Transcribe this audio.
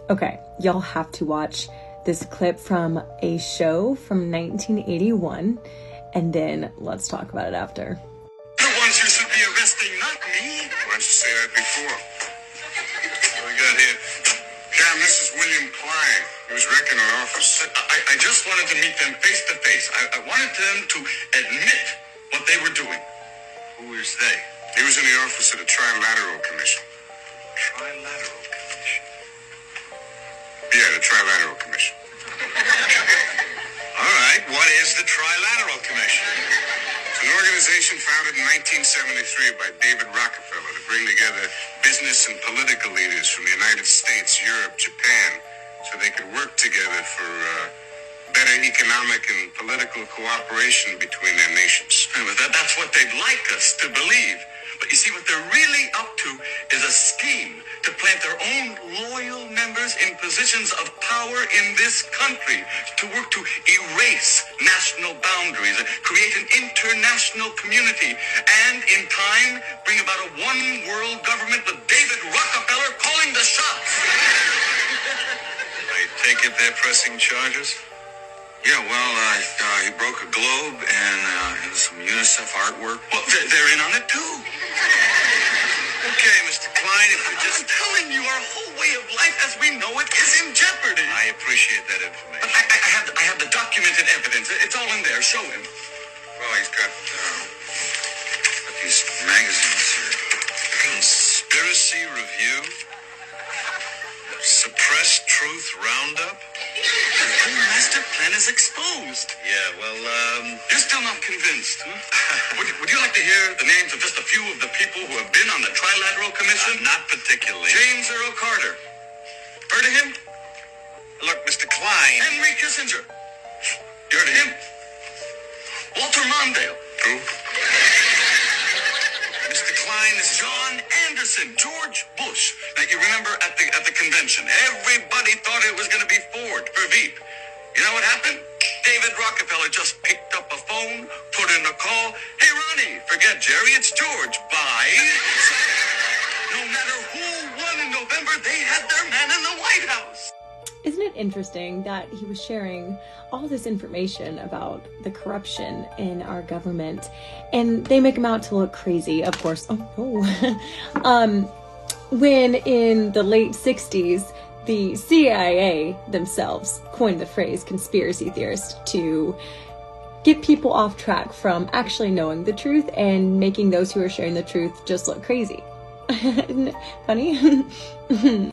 Okay, y'all have to watch this clip from a show from 1981, and then let's talk about it after. The ones you should be arresting, not me. Why didn't you say that before? What we got here? Cam, this is William Klein. He was wrecking an office. I just wanted to meet them face to face. I wanted them to admit what they were doing. Who is they? He was in the office of the Trilateral Commission. Trilateral Commission. Yeah, the Trilateral Commission. All right, what is the Trilateral Commission? It's an organization founded in 1973 by David Rockefeller to bring together business and political leaders from the United States, Europe, Japan, so they could work together for better economic and political cooperation between their nations. That's what they'd like us to believe. But you see, what they're really up to is a scheme to plant their own loyal members in positions of power in this country, to work to erase national boundaries, create an international community, and in time bring about a one-world government with David Rockefeller calling the shots. I take it they're pressing charges? Yeah, well, he broke a globe and some UNICEF artwork. Well, they're in on it too. Okay, Mr. Klein, if you're I'm just... telling you, our whole way of life as we know it is in jeopardy. I appreciate that information. But I have the documented evidence. It's all in there. Show him. Well, he's got these magazines here. Conspiracy Review, Suppressed Truth Roundup. The whole master plan is exposed. Yeah, well, You're still not convinced, huh? Would you like to hear the names of just a few of the people who have been on the Trilateral Commission? not particularly. James Earl Carter. Heard of him? Look, Mr. Klein. Henry Kissinger. You heard of him? Walter Mondale. Who? Mr. Klein is John Anderson, George Bush. Now, you remember at the convention, everybody thought it was going to be Ford for Veep. You know what happened? David Rockefeller just picked up a phone, put in a call. Hey, Ronnie, forget Jerry, it's George. Bye. No matter who won in November, they had their man in the White House. Isn't it interesting that he was sharing all this information about the corruption in our government, and they make him out to look crazy, of course. When in the late 60s, the CIA themselves coined the phrase conspiracy theorist to get people off track from actually knowing the truth and making those who are sharing the truth just look crazy. Isn't it funny?